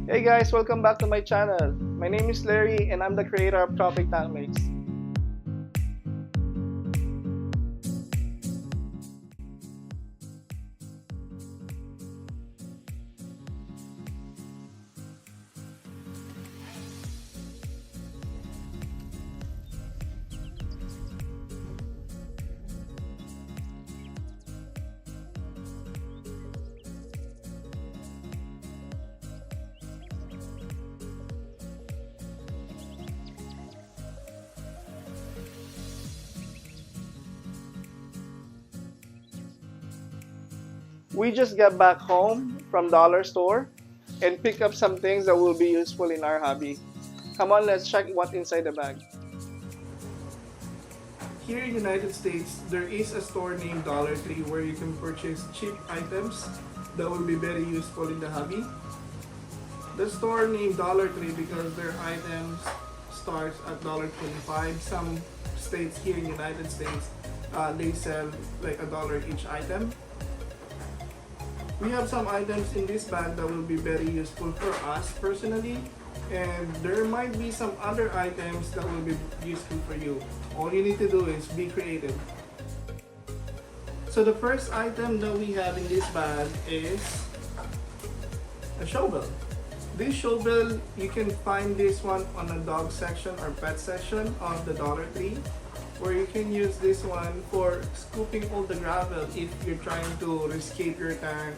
Hey guys, welcome back to my channel. My name is Larry and I'm the creator of Tropic Tankmates. We just got back home from dollar store and pick up some things that will be useful in our hobby. Come on, let's check what's inside the bag. Here in the United States, there is a store named Dollar Tree where you can purchase cheap items that will be very useful in the hobby. The store named Dollar Tree because their items starts at $1.25. Some states here in the United States, they sell like $1 each item. We have some items in this bag that will be very useful for us personally, and there might be some other items that will be useful for you. All you need to do is be creative. So the first item that we have in this bag is a shovel. This shovel, you can find this one on the dog section or pet section of the Dollar Tree, where you can use this one for scooping all the gravel if you're trying to rescape your tank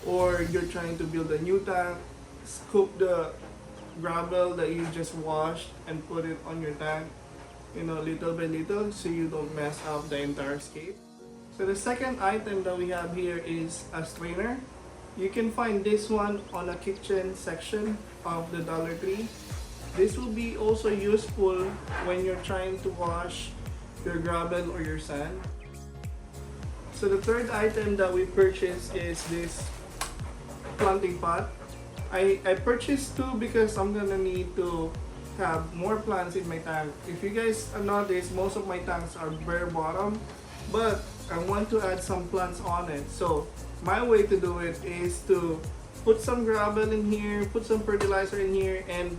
or you're trying to build a new tank. Scoop the gravel that you just washed and put it on your tank, little by little, so you don't mess up the entire scape. So the second item that we have here is a strainer. You can find this one on the kitchen section of the Dollar Tree. This will be also useful when you're trying to wash your gravel or your sand. So the third item that we purchased is this planting pot. I purchased two because I'm gonna need to have more plants in my tank. If you guys notice, most of my tanks are bare bottom, but I want to add some plants on it. So my way to do it is to put some gravel in here, put some fertilizer in here, and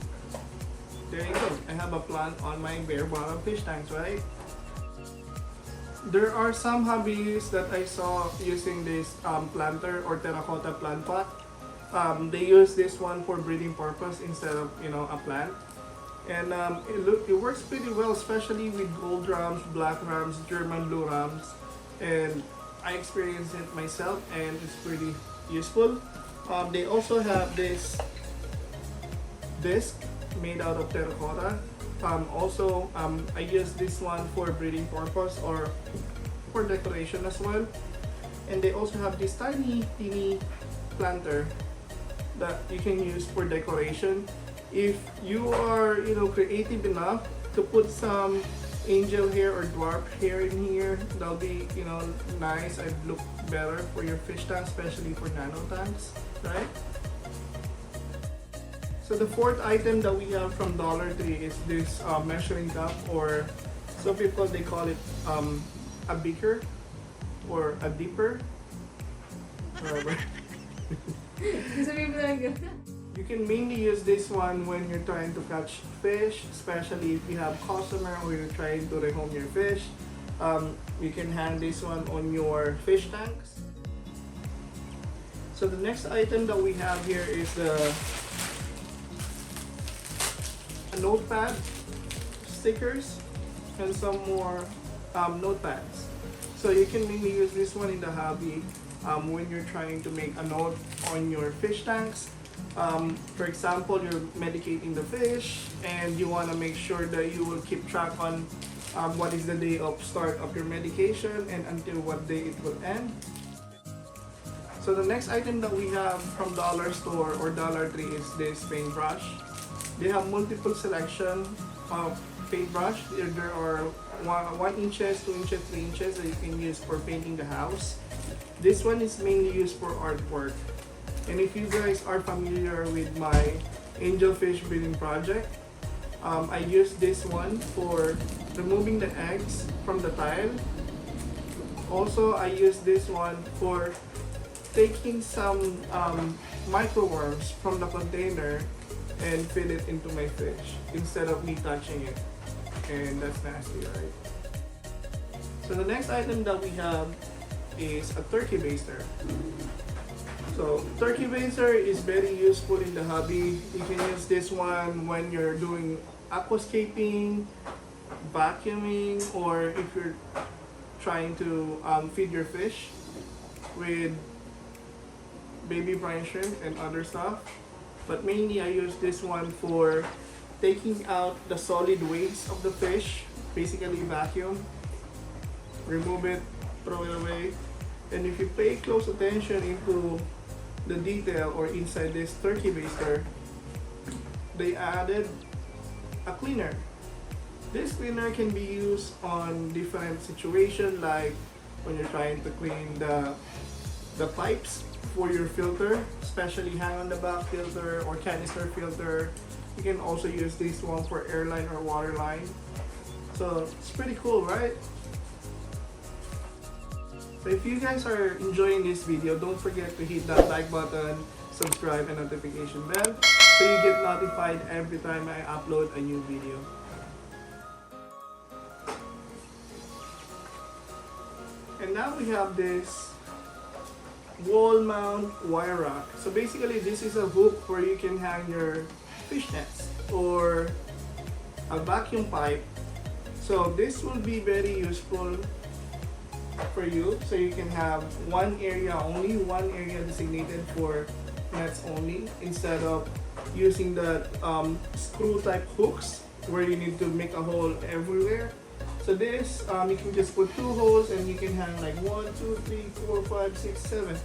there you go. I have a plant on my bare bottom fish tanks, right? There are some hobbyists that I saw using this planter or terracotta plant pot. They use this one for breeding purpose instead of a plant, and it works pretty well, especially with gold rams, black rams, German blue rams, and I experienced it myself, and it's pretty useful. They also have this disc made out of terracotta. I use this one for breeding purpose or for decoration as well. And they also have this tiny teeny planter that you can use for decoration. If you are creative enough to put some angel hair or dwarf hair in here, that'll be nice and look better for your fish tank, especially for nano tanks, right? So the fourth item that we have from Dollar Tree is this measuring cup, or some people they call it a beaker or a dipper. Whatever. You can mainly use this one when you're trying to catch fish, especially if you have customer or you're trying to rehome your fish. You can hang this one on your fish tanks. So the next item that we have here is the Notepad Stickers and some more notepads. So you can mainly use this one in the hobby when you're trying to make a note on your fish tanks. For example, you're medicating the fish and you want to make sure that you will keep track on what is the day of start of your medication and until what day it will end. So the next item that we have from Dollar Store or Dollar Tree is this paintbrush. They have multiple selection of paintbrush. There are 1 inches, 2 inches, 3 inches that you can use for painting the house. This one is mainly used for artwork. And if you guys are familiar with my angelfish breeding project, I use this one for removing the eggs from the tile. Also, I use this one for taking some microworms from the container and feed it into my fish instead of me touching it. And that's nasty, right? So the next item that we have is a turkey baster. So turkey baster is very useful in the hobby. You can use this one when you're doing aquascaping, vacuuming, or if you're trying to feed your fish with baby brine shrimp and other stuff. But mainly I use this one for taking out the solid waste of the fish, basically vacuum, remove it, throw it away. And if you pay close attention into the detail or inside this turkey baster, they added a cleaner. This cleaner can be used on different situations, like when you're trying to clean the pipes for your filter, especially hang on the back filter or canister filter. You can also use this one for airline or water line. So it's pretty cool, right? So if you guys are enjoying this video, don't forget to hit that like button, subscribe, and notification bell so you get notified every time I upload a new video. And now we have this wall mount wire rack. So basically this is a hook where you can hang your fish nets or a vacuum pipe. So this will be very useful for you, so you can have one area designated for nets only, instead of using the screw type hooks where you need to make a hole everywhere. So this, you can just put 2 holes and you can hang like 1, 2, 3, 4, 5, 6, 7.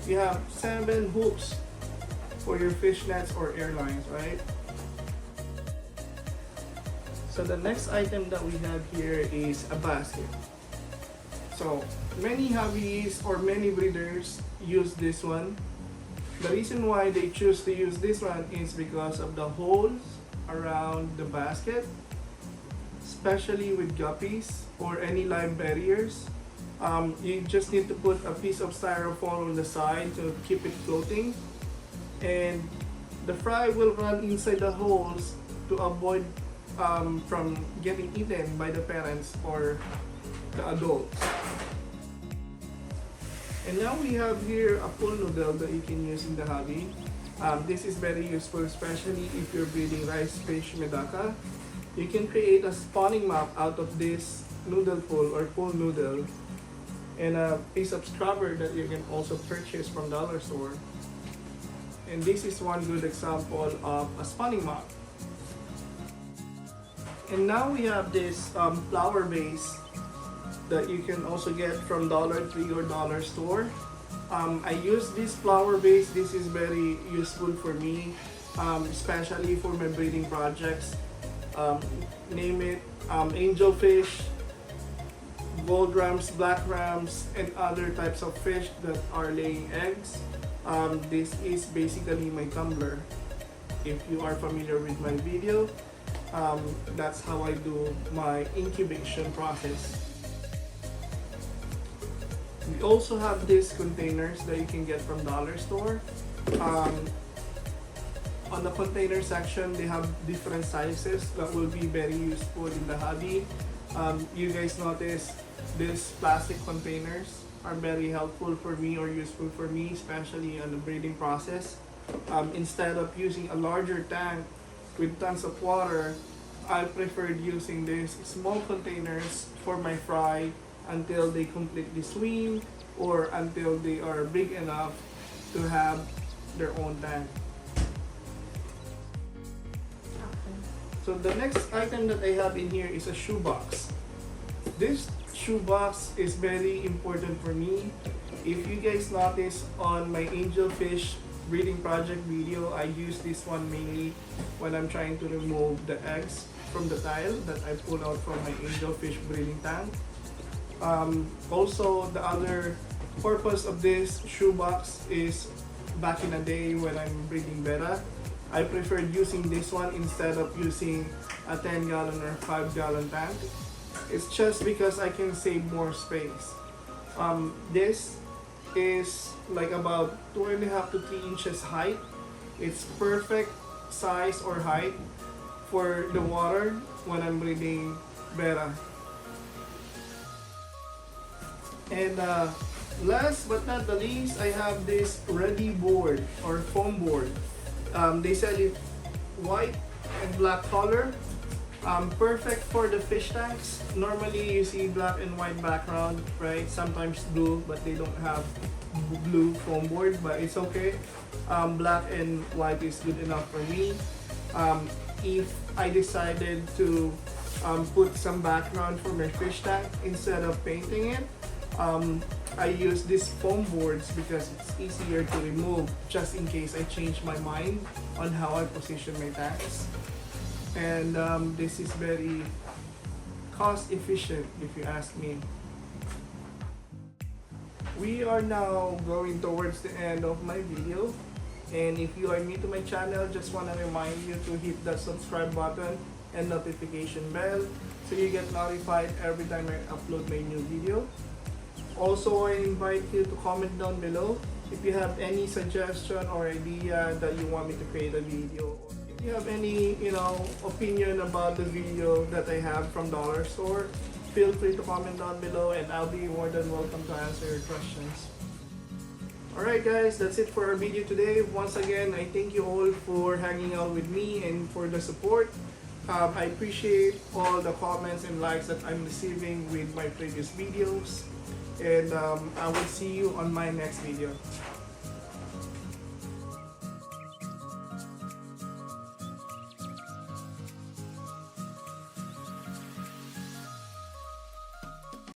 You have 7 hooks for your fish nets or airlines, right? So the next item that we have here is a basket. So many hobbyists or many breeders use this one. The reason why they choose to use this one is because of the holes around the basket, especially with guppies or any live barriers. You just need to put a piece of styrofoam on the side to keep it floating, and the fry will run inside the holes to avoid from getting eaten by the parents or the adults. And now we have here a pool noodle that you can use in the hobby. This is very useful, especially if you're breeding rice fish Medaka. You can create a spawning map out of this noodle pool or pool noodle, and a piece of scrubber that you can also purchase from dollar store. And this is one good example of a spawning map. And now we have this flower vase that you can also get from Dollar Tree or dollar store. I use this flower vase. This is very useful for me, especially for my breeding projects. Name it, angelfish, gold rams, black rams, and other types of fish that are laying eggs. This is basically my tumbler. If you are familiar with my video, that's how I do my incubation process. We also have these containers that you can get from dollar store. On the container section, they have different sizes that will be very useful in the hobby. You guys notice these plastic containers are very helpful for me or useful for me, especially on the breeding process. Instead of using a larger tank with tons of water, I preferred using these small containers for my fry until they completely swim or until they are big enough to have their own tank. So the next item that I have in here is a shoebox. This shoebox is very important for me. If you guys notice on my angelfish breeding project video, I use this one mainly when I'm trying to remove the eggs from the tile that I pull out from my angelfish breeding tank. Also, the other purpose of this shoebox is back in the day when I'm breeding betta, I preferred using this one instead of using a 10-gallon or 5-gallon tank. It's just because I can save more space. This is like about 2.5 to 3 inches height. It's perfect size or height for the water when I'm breeding Betta. And last but not the least, I have this ready board or foam board. They sell it white and black color. Perfect for the fish tanks. Normally you see black and white background, right? Sometimes blue, but they don't have blue foam board, but it's okay. Black and white is good enough for me. If I decided to put some background for my fish tank instead of painting it, I use these foam boards because it's easier to remove just in case I change my mind on how I position my tanks. And this is very cost efficient if you ask me. We are now going towards the end of my video, and if you are new to my channel, just want to remind you to hit that subscribe button and notification bell so you get notified every time I upload my new video. Also, I invite you to comment down below if you have any suggestion or idea that you want me to create a video. If you have any, opinion about the video that I have from Dollar Store, feel free to comment down below and I'll be more than welcome to answer your questions. Alright guys, that's it for our video today. Once again, I thank you all for hanging out with me and for the support. I appreciate all the comments and likes that I'm receiving with my previous videos. And I will see you on my next video.